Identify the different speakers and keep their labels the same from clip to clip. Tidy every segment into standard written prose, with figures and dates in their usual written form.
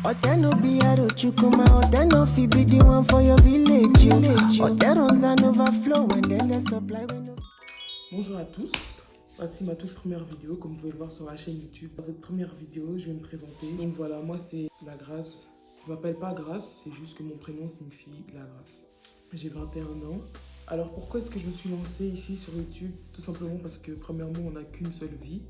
Speaker 1: Oteno biaro chukuma, Oteno fibi the one for your village. Oteron's an overflow and then the supply.
Speaker 2: Bonjour à tous, voici ma toute première vidéo comme vous pouvez le voir sur la chaîne YouTube. Dans cette première vidéo, je vais me présenter. Donc voilà, moi c'est La Grâce. Je m'appelle pas Grâce, c'est juste que mon prénom signifie La Grâce. J'ai 21 ans. Alors pourquoi est-ce que je me suis lancée ici sur YouTube? Tout simplement parce que premièrement, on n'a qu'une seule vie.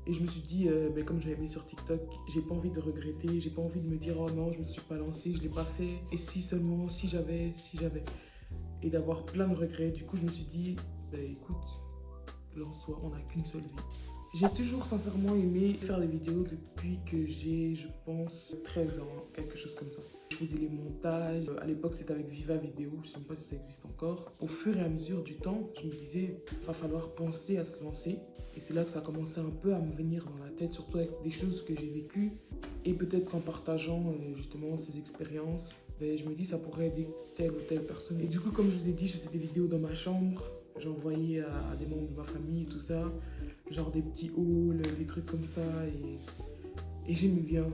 Speaker 2: Et je me suis dit, comme j'avais mis sur TikTok, j'ai pas envie de regretter, j'ai pas envie de me dire, oh non, je me suis pas lancée, je l'ai pas fait. Et si seulement, si j'avais. Et d'avoir plein de regrets. Du coup, je me suis dit, écoute, lance-toi, on n'a qu'une seule vie. J'ai toujours sincèrement aimé faire des vidéos depuis que j'ai, je pense, 13 ans, quelque chose comme ça. Je faisais les montages, à l'époque c'était avec Viva Vidéo, je ne sais pas si ça existe encore. Au fur et à mesure du temps, je me disais, il va falloir penser à se lancer. Et c'est là que ça a commencé un peu à me venir dans la tête, surtout avec des choses que j'ai vécues. Et peut-être qu'en partageant justement ces expériences, je me dis ça pourrait aider telle ou telle personne. Et du coup, comme je vous ai dit, je faisais des vidéos dans ma chambre. J'envoyais à des membres de ma famille et tout ça. Genre des petits hauls, des trucs comme ça. Et j'aimais bien.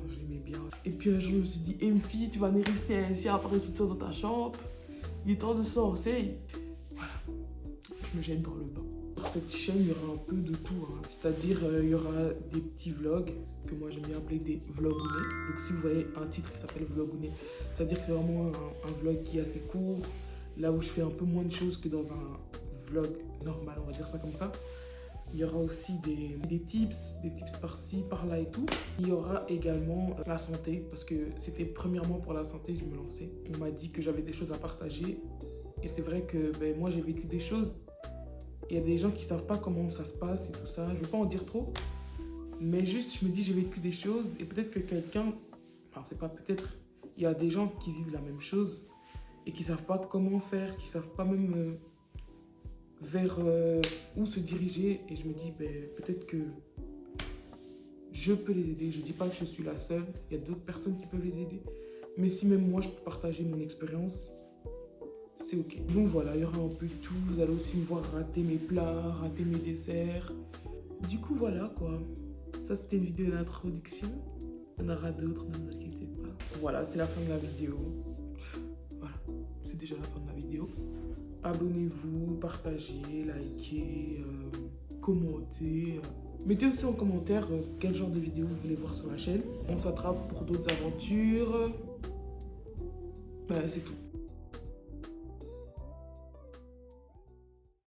Speaker 2: Et puis un jour, je me suis dit, Mfi, tu vas aller rester ainsi après toute seule dans ta chambre. Il est temps de se lancer. Voilà. Je me jette dans le bain. Sur cette chaîne, il y aura un peu de tout. C'est-à-dire, il y aura des petits vlogs que moi j'aime bien appeler des vlogounets. Donc si vous voyez un titre qui s'appelle vlogounet, c'est-à-dire que c'est vraiment un vlog qui est assez court. Là où je fais un peu moins de choses que dans un vlog normal, on va dire ça comme ça. Il y aura aussi des tips par-ci, par-là et tout. Il y aura également la santé, parce que c'était premièrement pour la santé que je me lançais. On m'a dit que j'avais des choses à partager. Et c'est vrai que moi, j'ai vécu des choses. Il y a des gens qui ne savent pas comment ça se passe et tout ça. Je ne veux pas en dire trop. Mais juste, je me dis, j'ai vécu des choses. Et peut-être que quelqu'un... Enfin, c'est pas peut-être... Il y a des gens qui vivent la même chose et qui ne savent pas comment faire, qui ne savent pas même... vers où se diriger, et je me dis peut-être que je peux les aider. Je dis pas que je suis la seule, il y a d'autres personnes qui peuvent les aider, mais si même moi je peux partager mon expérience, c'est ok. Donc voilà, il y aura un peu de tout. Vous allez aussi me voir rater mes plats, rater mes desserts. Du coup voilà quoi, ça c'était une vidéo d'introduction. Il y en aura d'autres, ne vous inquiétez pas. Voilà, c'est la fin de la vidéo. Voilà, c'est déjà la fin de la vidéo. Abonnez-vous, partagez, likez, commentez. Mettez aussi en commentaire quel genre de vidéo vous voulez voir sur la chaîne. On s'attrape pour d'autres aventures. C'est tout.